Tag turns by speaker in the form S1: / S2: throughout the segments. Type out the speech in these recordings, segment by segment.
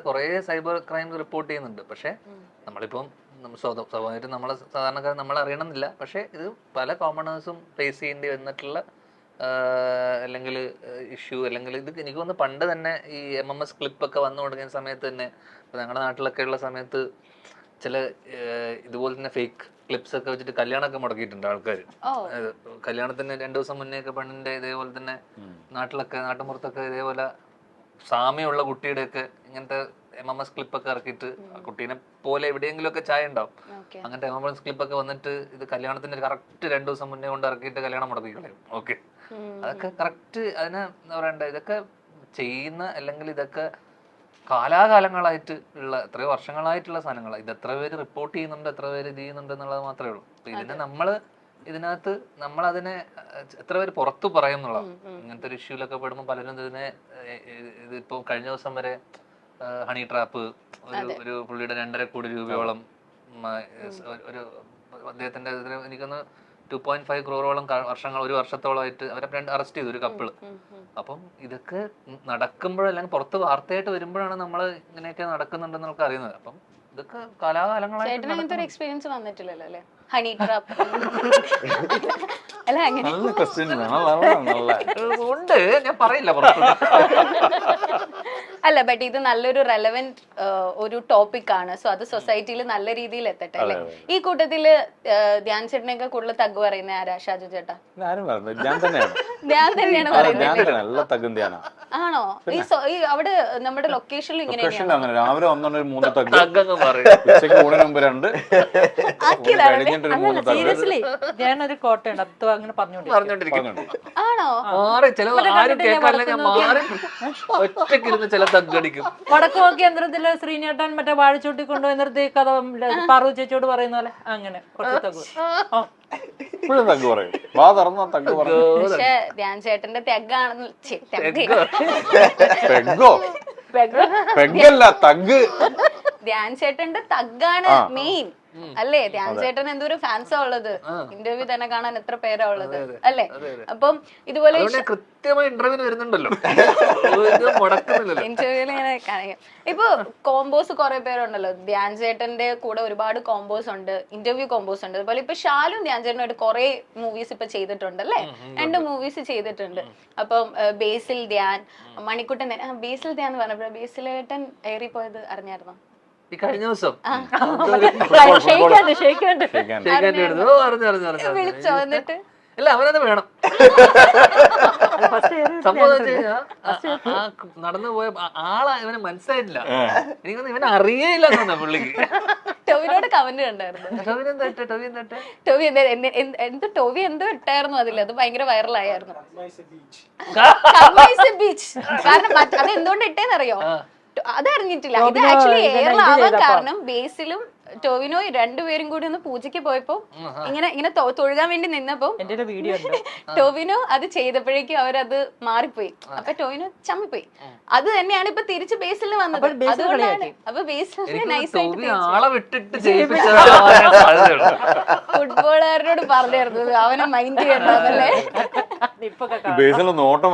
S1: കുറെ cyber crimes report ചെയ്യുന്നുണ്ട്. പക്ഷെ നമ്മളിപ്പം സ്വാഭാവികമായിട്ടും നമ്മളെ സാധാരണക്കാർ നമ്മൾ അറിയണമെന്നില്ല. പക്ഷെ ഇത് പല കോമണേഴ്സും ഫേസ് ചെയ്യേണ്ടി വന്നിട്ടുള്ള അല്ലെങ്കിൽ ഇഷ്യൂ, അല്ലെങ്കിൽ ഇത് എനിക്ക് തോന്നുന്നു പണ്ട് തന്നെ ഈ MMS ക്ലിപ്പൊക്കെ വന്നു തുടങ്ങിയ സമയത്ത് തന്നെ ഞങ്ങളുടെ നാട്ടിലൊക്കെ ഉള്ള സമയത്ത് ചില ഇതുപോലെ തന്നെ ഫേക്ക് ക്ലിപ്സ് ഒക്കെ വെച്ചിട്ട് കല്യാണമൊക്കെ മുടക്കിയിട്ടുണ്ട് ആൾക്കാർ. കല്യാണത്തിന് 2 ദിവസം മുന്നേ ഒക്കെ പെണ്ണിന്റെ ഇതേപോലെ തന്നെ നാട്ടിലൊക്കെ നാട്ടുമ്പുറത്തൊക്കെ ഇതേപോലെ സാമ്യമുള്ള കുട്ടിയുടെയൊക്കെ ഇങ്ങനത്തെ MMS ക്ലിപ്പൊക്കെ ഇറക്കിയിട്ട് ആ കുട്ടീനെ പോലെ എവിടെയെങ്കിലും ഒക്കെ ചായ ഉണ്ടാവും, അങ്ങനത്തെ MMS ക്ലിപ്പൊക്കെ വന്നിട്ട് ഇത് കല്യാണത്തിന്റെ കറക്റ്റ് 2 ദിവസം മുന്നേ കൊണ്ട് ഇറക്കിയിട്ട് കല്യാണം മുടക്കി കളയും. ഓക്കെ, അതൊക്കെ കറക്റ്റ് അതിനെ എന്താ പറയണ്ട, ഇതൊക്കെ ചെയ്യുന്ന അല്ലെങ്കിൽ ഇതൊക്കെ കാലാകാലങ്ങളായിട്ട് ഉള്ള എത്രയോ വർഷങ്ങളായിട്ടുള്ള സാധനങ്ങളാണ്. ഇത് എത്ര പേര് റിപ്പോർട്ട് ചെയ്യുന്നുണ്ട്, എത്ര പേര് ഇത് ചെയ്യുന്നുണ്ട് എന്നുള്ളത് മാത്രമേ ഉള്ളൂ. അപ്പൊ ഇതിനെ ഇതിനകത്ത് നമ്മളതിനെ എത്ര പേര് പുറത്തു പറയും എന്നുള്ളതാണ്. ഇങ്ങനത്തെ ഒരു ഇഷ്യൂലൊക്കെ പെടുമ്പോൾ പലരും ഇതിപ്പോ കഴിഞ്ഞ ദിവസം വരെ ഹണി ട്രാപ്പ് ഒരു പുള്ളിയുടെ 2.5 കോടി രൂപയോളം ഒരു അദ്ദേഹത്തിന്റെ എനിക്കൊന്ന് 2.5 crore വർഷങ്ങൾ, ഒരു വർഷത്തോളമായിട്ട് അവരെ അറസ്റ്റ് ചെയ്തു, ഒരു കപ്പിള്. അപ്പം ഇതൊക്കെ നടക്കുമ്പോഴല്ലെങ്കിൽ പുറത്ത് വാർത്തയായിട്ട് വരുമ്പോഴാണ് നമ്മൾ ഇങ്ങനെയൊക്കെ നടക്കുന്നുണ്ടെന്ന് നമുക്ക് അറിയുന്നത്. അപ്പം ഇതൊക്കെ കാലാകാലങ്ങളായിട്ട്
S2: എക്സ്പീരിയൻസ് വന്നിട്ടില്ലല്ലോ അല്ലേ ഹണി ട്രാപ്പ്? അല്ല അങ്ങനെ
S1: ഉണ്ട്, ഞാൻ പറയില്ല.
S2: അല്ല, ബട്ട് ഇത് നല്ലൊരു റെലവെന്റ് ഒരു ടോപ്പിക് ആണ്. സോ അത് സൊസൈറ്റിയിൽ നല്ല രീതിയിൽ എത്തട്ടെ അല്ലെ. ഈ കൂട്ടത്തില് ധ്യാൻ ചേട്ടനെയൊക്കെ കൂടുതൽ തഗ് പറയുന്ന ആരാ? ഷാജു ചേട്ടാ? ഞാൻ തന്നെയാണ് പറയുന്നത്. ആണോ? ഈ അവിടെ നമ്മുടെ ലൊക്കേഷനിൽ ഇങ്ങനെയാണ്
S3: രാവിലെ 1 3
S4: സീരിയസ്ലി ഞാനൊരു കോട്ടയുണ്ട് അത് അങ്ങനെ പറഞ്ഞോണ്ടിരിക്കും.
S2: ആണോ?
S4: വടക്ക് നോക്കി യന്ത്രത്തില് ശ്രീനേട്ടൻ മറ്റേ വാഴച്ചൂട്ടി കൊണ്ടുപോയി നിർത്തി കഥ പാറു ചേച്ചിയോട് പറയുന്ന പോലെ അങ്ങനെ
S2: പക്ഷെ ധ്യാൻ ചേട്ടന്റെ തെഗാണെന്ന് ധ്യാൻ ചേട്ടന്റെ തഗ്ഗാണ് മെയിൻ അല്ലേ? ധ്യാൻ ചേട്ടൻ എന്തൊരു ഫാൻസാ ഉള്ളത്. ഇന്റർവ്യൂ തന്നെ കാണാൻ എത്ര പേരാ ഉള്ളത് അല്ലേ? അപ്പം ഇതുപോലെ ഇന്റർവ്യൂല് ഇങ്ങനെ കാണിക്കാം. ഇപ്പൊ കോമ്പോസ് കുറെ പേരുണ്ടല്ലോ. ധ്യാൻ ചേട്ടന്റെ കൂടെ ഒരുപാട് കോമ്പോസ് ഉണ്ട്, ഇന്റർവ്യൂ കോമ്പോസ് ഉണ്ട്. അതുപോലെ ഇപ്പൊ ഷാലും ധ്യാൻ ചേട്ടനായിട്ട് കുറെ മൂവീസ് ഇപ്പൊ ചെയ്തിട്ടുണ്ട് അല്ലേ? 2 മൂവീസ് ചെയ്തിട്ടുണ്ട്. അപ്പം ബേസിൽ ധ്യാൻ, മണിക്കുട്ടൻ. ബേസിൽ ധ്യാൻ എന്ന് പറഞ്ഞപ്പോ ബേസിലേട്ടൻ ഏറിപ്പോയത് അറിഞ്ഞായിരുന്നോ?
S1: ഈ കഴിഞ്ഞ ദിവസം
S2: വിളിച്ചോ? എന്നിട്ട്
S1: അല്ല, അവനത് വേണം. സംഭവം നടന്നു പോയ ആളാ ഇവനെ മനസ്സിലായിട്ടില്ല. എനിക്കൊന്നും ഇവനെ അറിയേയില്ല എന്നാ പുള്ളിക്ക്.
S2: ടോവിനോട് കമന്റ് കണ്ടായിരുന്നു. ടോവി എന്തോ ഇട്ടായിരുന്നു അതിൽ, അത് ഭയങ്കര വൈറലായിരുന്നു. കാരണം അത് എന്തുകൊണ്ട് ഇട്ടേന്നറിയോ? അതറിഞ്ഞിട്ടില്ല. ഇത് ആക്ച്വലി എയറിലാവാൻ കാരണം ബേസിലും ടോവിനോ 2 പേരും കൂടി ഒന്ന് പൂജയ്ക്ക് പോയപ്പോ ഇങ്ങനെ തൊഴുകാൻ വേണ്ടി നിന്നപ്പോ ടോവിനോ അത് ചെയ്തപ്പോഴേക്കും അവരത് മാറിപ്പോയി. അപ്പൊ ടോവിനോ ചമ്മിപ്പോയി. അത് തന്നെയാണ് ഇപ്പൊ തിരിച്ച് ബേസിൽ വന്നത്. അതുകൊണ്ടാണ് അപ്പൊ ബേസിൽ നൈസായിട്ട് ഫുട്ബോളുകാരനോട് പറഞ്ഞിരുന്നു അവനെ മൈൻഡ് ചെയ്യണ്ടല്ലേ.
S3: നോട്ടം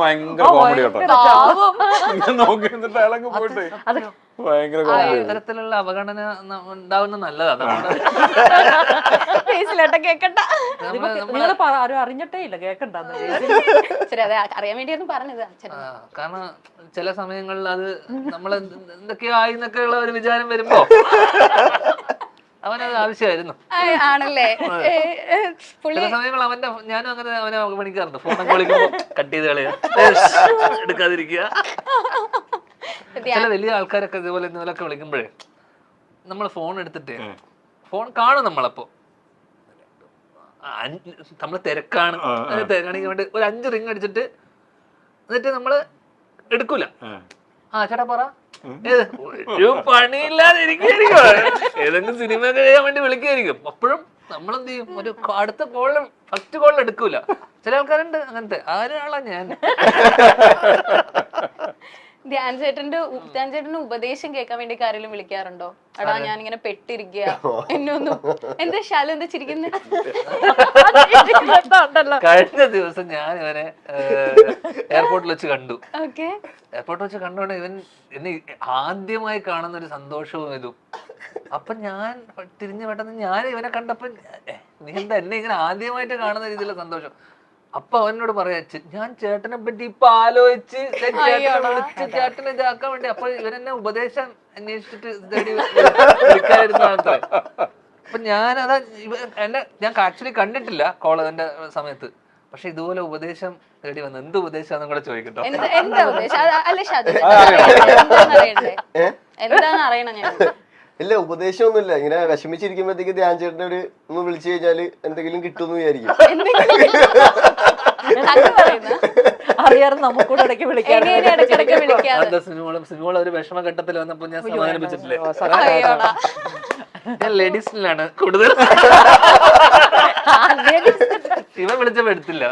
S3: ഭയങ്കര കോമഡി
S1: ഇത്തരത്തിലുള്ള അവഗണന ഉണ്ടാവുന്ന നല്ലതാണ്.
S4: അറിഞ്ഞിട്ടേ ഇല്ല, കേക്കണ്ട.
S2: അറിയാൻ വേണ്ടിയൊന്നും പറഞ്ഞത്.
S1: കാരണം ചില സമയങ്ങളിൽ അത് നമ്മൾ എന്തൊക്കെയോ ആയിന്നൊക്കെയുള്ള ഒരു വിചാരം വരുമ്പോ അവനത് ആവശ്യമായിരുന്നു.
S2: ആണല്ലേ?
S1: ചില സമയങ്ങൾ ഞാനും അങ്ങനെ അവനെ പണിക്കാറുണ്ട്. ഫോണൊക്കെ വിളിക്കുമ്പോ കട്ട് ചെയ്ത് കളയാ, എടുക്കാതിരിക്കുക. ചില വലിയ ആൾക്കാരൊക്കെ ഇതുപോലെ ഇന്നലൊക്കെ വിളിക്കുമ്പോഴേ നമ്മൾ ഫോൺ എടുത്തിട്ട് ഫോൺ കാണും. നമ്മളപ്പോ നമ്മള് തിരക്കാണ്, തിരക്കാണെങ്കിൽ വേണ്ടി ഒരു 5 റിങ് അടിച്ചിട്ട് എന്നിട്ട് നമ്മള് എടുക്കൂല. ചേട്ടാ പറ, ഒരു പണിയില്ലാതെ ഇരിക്കും, ഏതെങ്കിലും സിനിമ കഴിയാൻ വേണ്ടി വിളിക്കുകയായിരിക്കും. അപ്പോഴും നമ്മളെന്ത് ചെയ്യും? ഒരു അടുത്ത കോളിലും ഫസ്റ്റ് കോളിൽ എടുക്കൂല. ചില ആൾക്കാരുണ്ട് അങ്ങനത്തെ. ആരാളാ ഞാൻ?
S2: ധ്യാൻ ചേട്ടന്റെ ഉപദേശം കേൾക്കാൻ വേണ്ടി ആരെങ്കിലും വിളിക്കാറുണ്ടോ? എടാ ഞാൻ ഇങ്ങനെ പെട്ടിരിക്കുക എന്നൊന്നും. എന്താ ശാലു എന്താ ചിരിക്കുന്നത്?
S1: കഴിഞ്ഞ ദിവസം ഞാൻ ഇവനെ എയർപോർട്ടിൽ വെച്ച് കണ്ടു. എയർപോർട്ടിൽ വെച്ച് കണ്ടോണ്ട് ഇവൻ എന്നെ ആദ്യമായി കാണുന്ന ഒരു സന്തോഷവും ഇതും. അപ്പൊ ഞാൻ തിരിഞ്ഞു പെട്ടെന്ന് ഞാൻ ഇവനെ കണ്ടപ്പോ നീ എന്താ എന്നെ ഇങ്ങനെ ആദ്യമായിട്ട് കാണുന്ന രീതിയിലുള്ള സന്തോഷം. അപ്പൊ അവനോട് പറയാ ഞാൻ ചേട്ടനെ പറ്റി ഇപ്പൊ ആലോചിച്ച് ചേട്ടനെ ഇതാക്കാൻ വേണ്ടി. അപ്പൊ ഇവനെന്നെ ഉപദേശം അന്വേഷിച്ചിട്ട് വിളിക്കാതിരുന്നത്ര. അപ്പൊ ഞാനതാ ഞാൻ ആക്ച്വലി കണ്ടിട്ടില്ല കോളേജിന്റെ സമയത്ത്. പക്ഷെ ഇതുപോലെ ഉപദേശം തേടി വന്നു. എന്ത് ഉപദേശാന്നും കൂടെ ചോദിക്കട്ടോ.
S2: എന്താ ഉപദേശം? അല്ല എന്താന്ന് അറിയണം ഞാൻ.
S5: ഇല്ല ഉപദേശമൊന്നുമില്ല. ഇങ്ങനെ വിഷമിച്ചിരിക്കുമ്പോഴത്തേക്ക് ധ്യാൻ ചേട്ടനെ ഒന്ന് വിളിച്ചു കഴിഞ്ഞാല് എന്തെങ്കിലും കിട്ടുമെന്ന് വിചാരിക്കും.
S4: അറിയാറ് നമുക്കൂടെ ഇടയ്ക്ക് വിളിക്കാം.
S1: സിനിമകൾ ഒരു വിഷമഘട്ടത്തിൽ വന്നപ്പോ ഞാൻ സമാധാനിപ്പിച്ചിട്ടില്ലേ? ഞാൻ ലേഡീസിലാണ് കൂടുതൽ. ഇവ വിളിച്ചപ്പോ എടുത്തില്ല.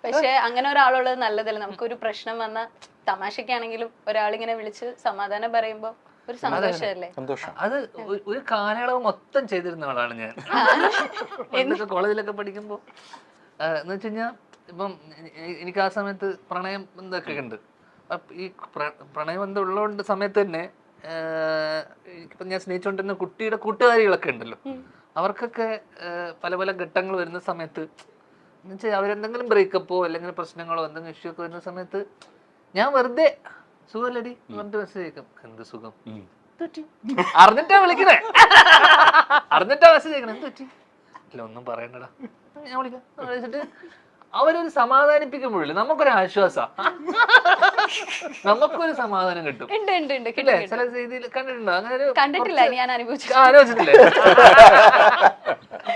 S2: പക്ഷെ അങ്ങനെ ഒരാളുള്ളത് നല്ലതല്ല. നമുക്കൊരു പ്രശ്നം വന്ന തമാശക്കാണെങ്കിലും ഒരാളിങ്ങനെ വിളിച്ച് സമാധാനം പറയുമ്പോ ഒരു സന്തോഷമല്ലേ?
S1: അത് ഒരു കാലയളവ് മൊത്തം ചെയ്തിരുന്ന ആളാണ് ഞാൻ. എന്നൊക്കെ കോളേജിലൊക്കെ പഠിക്കുമ്പോ എന്ന് വെച്ച് കഴിഞ്ഞാൽ ഇപ്പം എനിക്ക് ആ സമയത്ത് പ്രണയം എന്തൊക്കെ ഉണ്ട്. ഈ പ്രണയബന്ധം ഉള്ളതുകൊണ്ട് സമയത്ത് തന്നെ ഇപ്പം ഞാൻ സ്നേഹിച്ചുകൊണ്ടിരുന്ന കുട്ടിയുടെ കൂട്ടുകാരികളൊക്കെ ഉണ്ടല്ലോ, അവർക്കൊക്കെ പല പല ഘട്ടങ്ങൾ വരുന്ന സമയത്ത് എന്നുവെച്ചാൽ അവരെന്തെങ്കിലും ബ്രേക്കപ്പോ അല്ലെങ്കിൽ പ്രശ്നങ്ങളോ എന്തെങ്കിലും ഇഷ്യൂ ഒക്കെ വരുന്ന സമയത്ത് ഞാൻ വെറുതെ സുഖമല്ലടി പറഞ്ഞിട്ട് മെസ്സേജ് അയക്കും. എന്ത് സുഖം? അറിഞ്ഞിട്ടാ വിളിക്കണേ, അറിഞ്ഞിട്ടാ മെസ്സേജ് അയക്കണേ. എന്ത് പറ്റി? അല്ല ഒന്നും പറയണ്ടടാ, ഞാൻ വിളിക്കാം വിളിച്ചിട്ട് അവരൊരു സമാധാനിപ്പിക്കുമ്പോഴില്ല നമുക്കൊരു ആശ്വാസം, നമുക്കൊരു സമാധാനം കിട്ടും. ചില രീതിയിൽ കണ്ടിട്ടുണ്ടോ? അങ്ങനെ
S2: കണ്ടിട്ടില്ല, ഞാൻ
S1: ആലോചിച്ചിട്ടില്ലേ?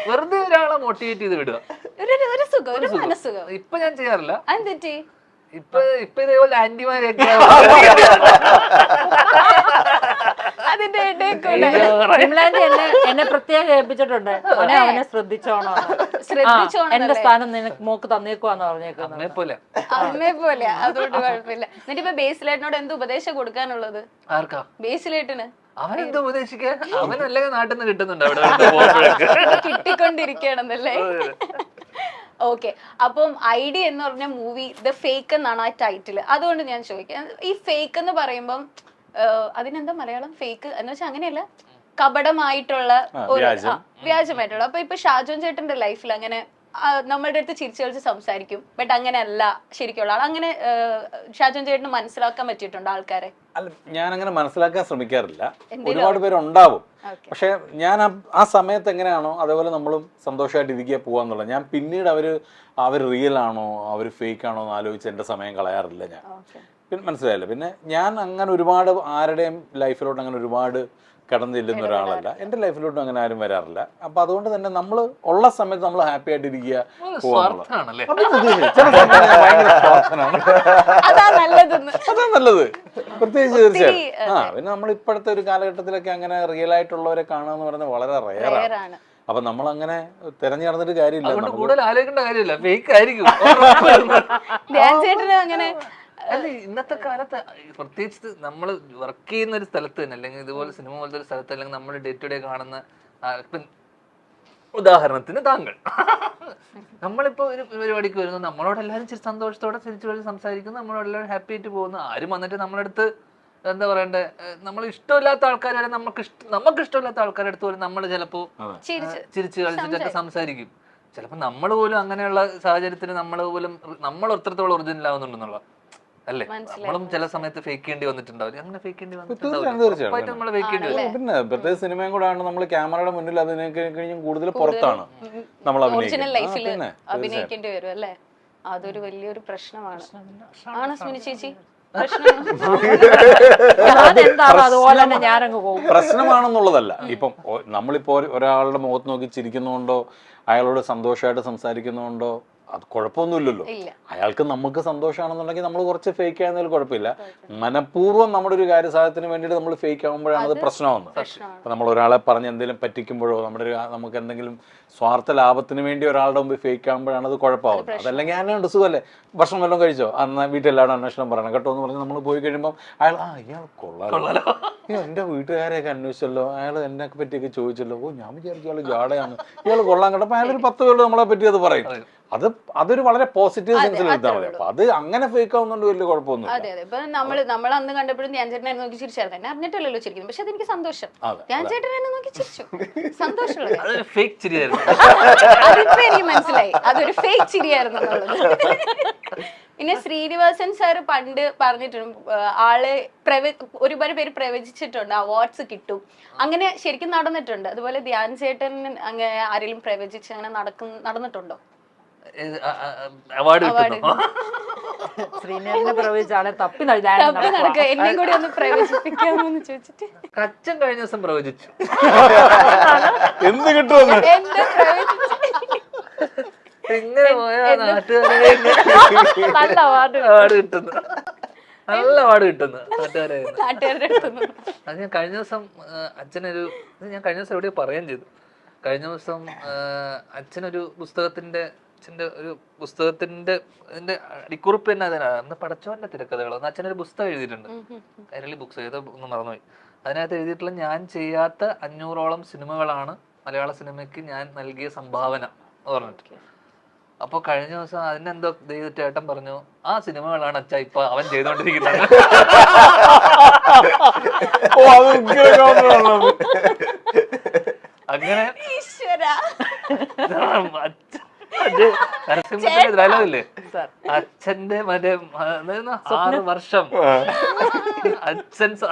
S1: വെറുതെ ഒരാളെ മോട്ടിവേറ്റ് ചെയ്ത് വിടുക. ഇപ്പൊ ഞാൻ ചെയ്യാറില്ല. ഇപ്പൊ ഇതേപോലെ ആന്റിമാരൊക്കെ
S4: എന്നെ പ്രത്യേകം ഏൽപ്പിച്ചിട്ടുണ്ട്, അവനെ ശ്രദ്ധിച്ചോണോ, എന്റെ സ്ഥാനം നിനക്ക് മോക്ക് തന്നേക്കുവാന്ന് പറഞ്ഞേക്കുന്നത്.
S2: അമ്മയെ പോലെ, അതുകൊണ്ട് കുഴപ്പമില്ല. എന്നിട്ട് ഇപ്പൊ ബേസിലേട്ടനോട് എന്ത് ഉപദേശം കൊടുക്കാനുള്ളത്?
S1: ആർക്കാ?
S2: ബേസിലേട്ടന്.
S1: അവനെന്താ ഉപദേശിക്കാൻ? അവനല്ലെങ്കിൽ നാട്ടിൽ നിന്ന് കിട്ടുന്നുണ്ട്, അവിടെ
S2: കിട്ടിക്കൊണ്ടിരിക്കണെന്നല്ലേ? ഓക്കെ, അപ്പം ഐഡി എന്ന് പറഞ്ഞ മൂവി ദ ഫേക്ക് എന്നാണ് ആ ടൈറ്റിൽ. അതുകൊണ്ട് ഞാൻ ചോദിക്കാം, ഈ ഫേക്ക് എന്ന് പറയുമ്പം അതിനെന്താ മലയാളം? ഫേക്ക് എന്ന് വെച്ചാൽ അങ്ങനെയല്ല, കപടമായിട്ടുള്ള ഒരു വ്യാജമായിട്ടുള്ള. അപ്പൊ ഇപ്പൊ ഷാജോൻ ചേട്ടന്റെ ലൈഫിൽ അങ്ങനെ നമ്മളുടെ അടുത്ത് ചിരിച്ചു കളിച്ച് സംസാരിക്കും, ബട്ട് അങ്ങനെയല്ല ശരിക്കുള്ള ആൾ. അങ്ങനെ ഷാജോൻ ചേട്ടന് മനസ്സിലാക്കാൻ പറ്റിയിട്ടുണ്ടോ ആൾക്കാരെ?
S3: അല്ല, ഞാൻ അങ്ങനെ മനസ്സിലാക്കാൻ ശ്രമിക്കാറില്ല. ഒരുപാട് പേരുണ്ടാവും, പക്ഷെ ഞാൻ ആ സമയത്ത് എങ്ങനെയാണോ അതേപോലെ നമ്മളും സന്തോഷമായിട്ട് ഇരിക്കുക പോവാന്നുള്ളത്. ഞാൻ പിന്നീട് അവർ റിയൽ ആണോ അവർ ഫേക്ക് ആണോ എന്ന് ആലോചിച്ച് എൻ്റെ സമയം കളയാറില്ല ഞാൻ. പിന്നെ മനസ്സിലായില്ല. പിന്നെ ഞാൻ അങ്ങനെ ഒരുപാട് ആരുടെയും ലൈഫിലോട്ട് അങ്ങനെ ഒരുപാട് കടന്നു ചെല്ലുന്ന ഒരാളല്ല. എൻ്റെ ലൈഫിലോട്ടും അങ്ങനെ ആരും വരാറില്ല. അപ്പൊ അതുകൊണ്ട് തന്നെ നമ്മൾ ഉള്ള സമയത്ത് നമ്മൾ ഹാപ്പി ആയിട്ട് ഇരിക്കുക
S2: അതാ
S3: നല്ലത്, പ്രത്യേകിച്ച് തീർച്ചയായും. പിന്നെ നമ്മൾ ഇപ്പോഴത്തെ ഒരു കാലഘട്ടത്തിലൊക്കെ അങ്ങനെ റിയൽ ആയിട്ടുള്ളവരെ കാണുക എന്ന് പറയുന്നത് വളരെ റെയറാണ്. അപ്പൊ നമ്മൾ അങ്ങനെ തെരഞ്ഞു നടന്നിട്ട് കാര്യമില്ല,
S1: കൂടുതൽ ആലോചിക്കേണ്ട കാര്യമില്ല, ഫേക്ക് ആയിരിക്കും. അല്ല, ഇന്നത്തെ കാലത്ത് പ്രത്യേകിച്ച് നമ്മൾ വർക്ക് ചെയ്യുന്ന ഒരു സ്ഥലത്ത് തന്നെ, അല്ലെങ്കിൽ ഇതുപോലെ സിനിമ പോലത്തെ ഒരു സ്ഥലത്ത്, അല്ലെങ്കിൽ നമ്മൾ ഡേ ടു ഡേ കാണുന്ന ഉദാഹരണത്തിന് താങ്കൾ, നമ്മളിപ്പോ ഒരു പരിപാടിക്ക് വരുന്നു, നമ്മളോട് എല്ലാവരും ചിരി സന്തോഷത്തോടെ ചിരിച്ചു കളി സംസാരിക്കുന്നു, നമ്മളോട് എല്ലാവരും ഹാപ്പി ആയിട്ട് പോകുന്നു. ആരും വന്നിട്ട് നമ്മളടുത്ത് എന്താ പറയണ്ടേ, നമ്മൾ ഇഷ്ടമില്ലാത്ത ആൾക്കാർ വരെ നമുക്ക് ഇഷ്ടമില്ലാത്ത ആൾക്കാരുടെ അടുത്ത് പോലും നമ്മൾ ചിലപ്പോ ചിരിച്ചു കളിച്ചിട്ടൊക്കെ സംസാരിക്കും. ചിലപ്പോ നമ്മൾ പോലും അങ്ങനെയുള്ള സാഹചര്യത്തിന് നമ്മൾ എത്രത്തോളം ഒറിജിനൽ ആവുന്നുണ്ടെന്നുള്ള അല്ലേ, നമ്മളും ചില സമയത്ത് ഫേക്ക് ചെയ്യേണ്ടി വന്നിട്ടുണ്ടാവില്ല. അങ്ങനെ ഫേക്ക് ചെയ്യേണ്ടി വന്നിട്ടുണ്ടാവും.
S3: പിന്നെ പ്രത്യേക സിനിമയും കൂടെ ആണ്, നമ്മൾ ക്യാമറയുടെ മുന്നിൽ അഭിനയിക്കഴിഞ്ഞും കൂടുതൽ പുറത്താണ് നമ്മൾ
S2: അഭിനയിക്കേണ്ടി വരും അല്ലേ? അതൊരു വലിയൊരു പ്രശ്നമാണ്. ആണ് സ്മിനി ചേച്ചി?
S3: പ്രശ്നമാണെന്നുള്ളതല്ല. ഇപ്പം നമ്മളിപ്പോ ഒരാളുടെ മുഖത്ത് നോക്കി ചിരിക്കുന്നതുകൊണ്ടോ അയാളോട് സന്തോഷമായിട്ട് സംസാരിക്കുന്നതുകൊണ്ടോ അത് കുഴപ്പമൊന്നുമില്ലല്ലോ.
S2: ഇല്ല.
S3: അയാൾക്ക് നമുക്ക് സന്തോഷമാണെന്നുണ്ടെങ്കിൽ നമ്മൾ കുറച്ച് ഫേക്ക് ആയിരുന്നതിൽ കുഴപ്പമില്ല. മനഃപൂർവ്വം നമ്മുടെ ഒരു കാര്യസാധനത്തിന് വേണ്ടിയിട്ട് നമ്മൾ ഫേക്ക് ആകുമ്പോഴാണ് അത് പ്രശ്നമാകുന്നത്. അപ്പം നമ്മൾ ഒരാളെ പറഞ്ഞ് എന്തെങ്കിലും പറ്റിക്കുമ്പോഴോ നമുക്ക് എന്തെങ്കിലും സ്വാർത്ഥ ലാഭത്തിന് വേണ്ടി ഒരാളുടെ മുമ്പ് ഫേക്ക് ആകുമ്പോഴാണ് അത് കുഴപ്പമാകുന്നത്. അതല്ലെങ്കിൽ അതിനുണ്ട് സുഖമല്ലേ, ഭക്ഷണം വല്ലതും കഴിച്ചോ, അന്ന് വീട്ടിലെല്ലാവരും അന്വേഷണം പറയണം കേട്ടോ എന്ന് പറഞ്ഞ് നമ്മൾ പോയി കഴിയുമ്പോൾ അയാൾ ഇയാൾ കൊള്ളാലോ, എൻ്റെ വീട്ടുകാരെയൊക്കെ അന്വേഷിച്ചല്ലോ, അയാൾ എന്നെ പറ്റിയൊക്കെ ചോദിച്ചല്ലോ, ഞാൻ വിചാരിച്ചു അയാൾ ജാടയാണ്, ഇയാൾ കൊള്ളാൻ കേട്ടപ്പോൾ അയാൾ ഒരു 10 പേര് നമ്മളെ പറ്റി അത് പറയും. അതൊരു വളരെ പോസിറ്റീവ് സെൻസിൽ എടുത്താൽ മതി. അപ്പൊ അത് അങ്ങനെ ഫേക്ക് ആവുന്നതുകൊണ്ട് വലിയ കുഴപ്പമൊന്നും.
S2: അതെ അതെ. ഇപ്പൊ നമ്മൾ അന്ന് കണ്ടപ്പോഴും ധ്യാൻ ചേട്ടനെ നോക്കി ചിരിച്ചായിരുന്നു. എന്നെ അറിഞ്ഞിട്ടല്ലോ ചിരിക്കുന്നത്, പക്ഷെ അതെനിക്ക് സന്തോഷം. ധ്യാൻ ചേട്ടനെ നോക്കി ചിരിച്ചു, സന്തോഷമുള്ളത്. അതിപ്പോ എനിക്ക് മനസ്സിലായി അതൊരു ഫേക്ക് ചിരിയായിരുന്നു എന്നുള്ളത്. പിന്നെ ശ്രീനിവാസൻ സാർ പണ്ട് പറഞ്ഞിട്ടുണ്ട്, ആള് ഒരുപാട് പേര് പ്രവചിച്ചിട്ടുണ്ട് അവാർഡ്സ് കിട്ടും, അങ്ങനെ ശരിക്കും നടന്നിട്ടുണ്ട്. അതുപോലെ ധ്യാൻ ചേട്ടൻ അങ്ങനെ ആരെങ്കിലും പ്രവചിച്ച് അങ്ങനെ നടന്നിട്ടുണ്ടോ?
S1: അവാർഡ് കിട്ടുന്നു.
S4: ശ്രീനേട്ടനെ പ്രവചിച്ച ആളെ തപ്പി
S2: നടക്കുക, എന്നെ കൂടി ഒന്ന് പ്രവചിപ്പിക്കാമോന്ന് ചോദിച്ചിട്ട്
S1: അച്ഛൻ കഴിഞ്ഞ ദിവസം പ്രവചിച്ചു
S3: എന്ത് കിട്ടുമെന്ന്.
S2: എന്താ പ്രവചിച്ചു?
S1: ഇങ്ങനെ പോയാ നാട്ടുകാരെ
S4: നല്ല അവാർഡ്
S1: കിട്ടുന്നു, നല്ല അവാർഡ് കിട്ടുന്നു നാട്ടുകാരെ. അത് ഞാൻ കഴിഞ്ഞ ദിവസം ഞാൻ കഴിഞ്ഞ ദിവസം എവിടെയോ പറയുകയും ചെയ്തു. കഴിഞ്ഞ ദിവസം അച്ഛനൊരു പുസ്തകത്തിന്റെ അതിന്റെ അടിക്കുറിപ്പ് തന്നെ അതിനാണ്. അന്ന് പടച്ചോന്റെ തിരക്കഥകളോ അച്ഛനൊരു പുസ്തകം എഴുതിയിട്ടുണ്ട്, കൈരളി ബുക്സ് ഏതോ ഒന്ന് മറന്നുപോയി. അതിനകത്ത് എഴുതിയിട്ടുള്ള ഞാൻ ചെയ്യാത്ത 500ഓളം സിനിമകളാണ് മലയാള സിനിമയ്ക്ക് ഞാൻ നൽകിയ സംഭാവന എന്ന് പറഞ്ഞിട്ട്. അപ്പൊ കഴിഞ്ഞ ദിവസം അതിനെന്തോ ചേട്ടൻ പറഞ്ഞു, ആ സിനിമകളാണ് അച്ഛാ ഇപ്പൊ അവൻ ചെയ്തോണ്ടിരിക്കുന്നത്. അങ്ങനെ ഡയലോഗില്ലേ, അച്ഛന്റെ മറ്റേ 6 വർഷം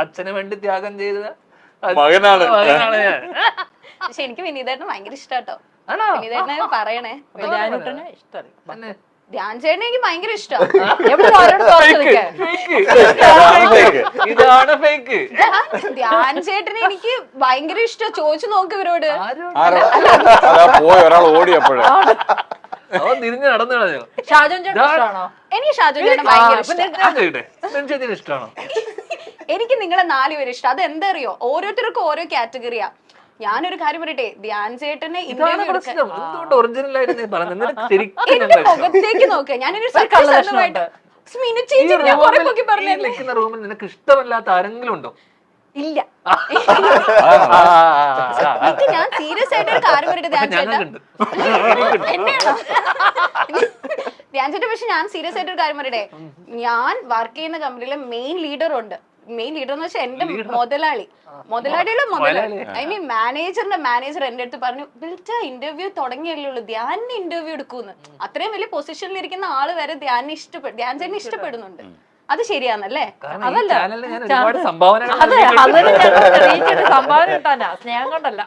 S1: അച്ഛന് വേണ്ടി ത്യാഗം ചെയ്ത
S3: മകനാണ്
S1: ഞാൻ.
S2: പക്ഷെ എനിക്ക് വിനീതേട്ടന് ഭയങ്കര ഇഷ്ടാട്ടോ. വിനീതേട്ടനെ പറയണേ.
S4: ഇഷ്ടമല്ല.
S2: ധ്യാൻ ചേട്ടനെ എനിക്ക് ഭയങ്കര ഇഷ്ടമാണ്.
S1: ഇതാണ് ഫേക്ക്.
S2: ധ്യാൻ ചേട്ടനെ എനിക്ക് ഭയങ്കര ഇഷ്ടം. ചോദിച്ചു നോക്ക് ഇവരോട്.
S3: ഒരാൾ ഓടിയപ്പോഴേ
S1: അവൻ തിരിഞ്ഞ് നടന്നു കളഞ്ഞു.
S4: ഷാജോൻ ചേട്ടൻ ഇഷ്ടമാണോ?
S2: എനിക്ക് ഷാജോൻ ചേട്ടൻ ഭയങ്കര
S1: ഇഷ്ടമാണോ?
S2: എനിക്ക് നിങ്ങളെ 4 പേര് ഇഷ്ടം. അത് എന്താ അറിയോ, ഓരോരുത്തർക്കും ഓരോ കാറ്റഗറിയാ. ഞാനൊരു കാര്യം പറയട്ടെ, ധ്യാൻ ചേട്ടനെ മുഖത്തേക്ക് നോക്കുക. ഞാനൊരു
S1: റൂമിൽ നിനക്ക് ഇഷ്ടമല്ലാത്ത ആരെങ്കിലും ഉണ്ടോ?
S2: ഇല്ല. ഞാൻ സീരിയസ് ആയിട്ട് ഒരു കാര്യം പറയട്ടെ ധ്യാൻ ചേട്ടൻ. ധ്യാൻ ചേട്ടൻ പക്ഷെ ഞാൻ സീരിയസ് ആയിട്ട് ഒരു കാര്യം പറയട്ടെ, ഞാൻ വർക്ക് ചെയ്യുന്ന കമ്പനിയിലെ മെയിൻ ലീഡർ എന്ന് വെച്ചാൽ എന്റെ മുതലാളിയുടെ മുതലാളി, ഐ മീൻ മാനേജറിന്റെ മാനേജർ എന്റെ അടുത്ത് പറഞ്ഞു, വിളിച്ച ഇന്റർവ്യൂ തുടങ്ങിയല്ലേ ഉള്ളൂ, ധ്യാനിന് ഇന്റർവ്യൂ എടുക്കൂന്ന്. അത്രയും വലിയ പൊസിഷനിൽ ഇരിക്കുന്ന ആള് വരെ ധ്യാൻ ചേട്ടനെ ഇഷ്ടപ്പെടുന്നുണ്ട്. അത് ശരിയാന്നല്ലേ?
S4: സംഭാവന കിട്ടാനാ, സ്നേഹം കൊണ്ടല്ല.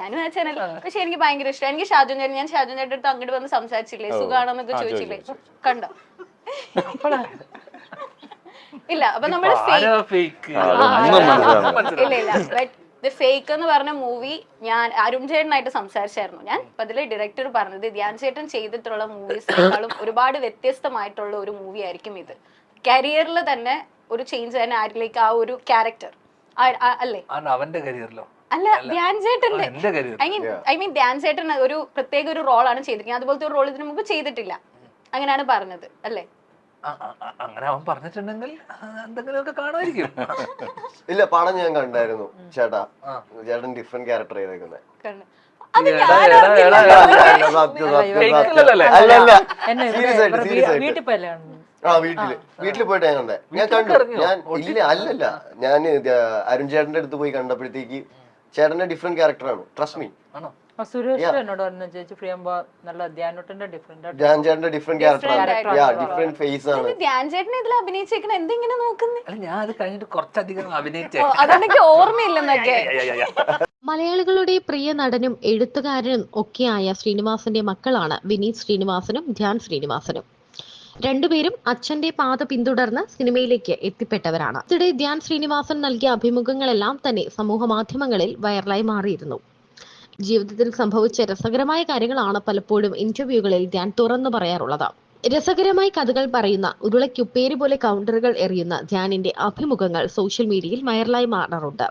S2: ഞാനും ആ ചാനൽ. പക്ഷെ എനിക്ക് ഭയങ്കര ഇഷ്ടം. എനിക്ക് ഷാജോൻ ചേട്ടൻ, ഞാൻ ഷാജോൻ ചേട്ടൻ അടുത്ത് അങ്ങോട്ട് വന്ന് സംസാരിച്ചില്ലേ, സുഖാണെന്നൊക്കെ ചോദിച്ചില്ലേ, കണ്ടോ? ഇല്ല. അപ്പൊ നമ്മള് ദ ഫേക്ക് എന്ന് പറഞ്ഞ മൂവി ഞാൻ അരുൺ ചേട്ടനായിട്ട് സംസാരിച്ചായിരുന്നു. ഞാൻ അതിലെ ഡയറക്ടർ പറഞ്ഞത്, ധ്യാൻ ചേട്ടൻ ചെയ്തിട്ടുള്ള മൂവീസിനേക്കാളും ഒരുപാട് വ്യത്യസ്തമായിട്ടുള്ള ഒരു മൂവി ആയിരിക്കും ഇത്. കരിയറിൽ തന്നെ ഒരു ചേഞ്ച് തന്നെ ആരിലേക്ക് ആ ഒരു ക്യാരക്ടർ അല്ലേ?
S1: അവന്റെ കരിയറിലോ?
S2: അല്ല, ധ്യാൻ ചേട്ടന്റെ. ഐ മീൻ ധ്യാൻ ചേട്ടൻ ഒരു പ്രത്യേക ഒരു റോളാണ് ചെയ്തിരിക്കുന്നത്. അതുപോലത്തെ ഒരു റോൾ ഇതിനു മുമ്പ് ചെയ്തിട്ടില്ല, അങ്ങനെയാണ് പറഞ്ഞത് അല്ലേ?
S1: അങ്ങനെ അവൻ പറഞ്ഞിട്ടുണ്ടെങ്കിൽ എന്തെങ്കിലുമൊക്കെ കാണുമായിരിക്കും.
S5: ഇല്ല, പടം ഞാൻ കണ്ടായിരുന്നു ചേട്ടാ. ചേട്ടൻ ഡിഫറെന്റ് ക്യാരക്ടർ ചെയ്തേക്കുന്നത്. വീട്ടിൽ പോയിട്ട് ഞാൻ കണ്ടേ. ഞാൻ കണ്ടു. അല്ലല്ല, ഞാൻ അരുൺ ചേട്ടന്റെ അടുത്ത് പോയി കണ്ടപ്പോഴത്തേക്ക് ചേട്ടന്റെ ഡിഫറെന്റ് ക്യാരക്ടറാണ്. Trust me.
S4: സുരേഷ് എന്നോട് പറഞ്ഞു, ചേച്ചി പ്രിയമ്പ നല്ല ധ്യാനോട്ടന്റെ ഡിഫറെന്റ്
S5: ഫേസ് ആണ്.
S2: ധ്യാൻ ചേട്ടനെ ഇതിൽ അഭിനയിച്ചേക്കണ എന്തെങ്കിലും നോക്കുന്നേ?
S1: ഞാൻ അത് കഴിഞ്ഞിട്ട് കുറച്ചധികം അഭിനയിച്ചേ,
S2: അതെനിക്ക് ഓർമ്മയില്ലെന്നൊക്കെ.
S6: മലയാളികളുടെ പ്രിയ നടനും എഴുത്തുകാരനും ഒക്കെയായ ശ്രീനിവാസന്റെ മക്കളാണ് വിനീത് ശ്രീനിവാസനും ധ്യാൻ ശ്രീനിവാസനും. രണ്ടുപേരും അച്ഛന്റെ പാത പിന്തുടർന്ന് സിനിമയിലേക്ക് എത്തിപ്പെട്ടവരാണ്. ഇതിടെ ധ്യാൻ ശ്രീനിവാസൻ നൽകിയ അഭിമുഖങ്ങളെല്ലാം തന്നെ സമൂഹ മാധ്യമങ്ങളിൽ വൈറലായി മാറിയിരുന്നു. ജീവിതത്തിൽ സംഭവിച്ച രസകരമായ കാര്യങ്ങളാണ് പലപ്പോഴും ഇന്റർവ്യൂകളിൽ ധ്യാൻ തുറന്നു പറയാറുള്ളത്. രസകരമായി കഥകൾ പറയുന്ന, ഉരുളയ്ക്കുപ്പേരി പോലെ കൗണ്ടറുകൾ എറിയുന്ന ധ്യാനിന്റെ അഭിമുഖങ്ങൾ സോഷ്യൽ മീഡിയയിൽ വൈറലായി മാറാറുണ്ട്.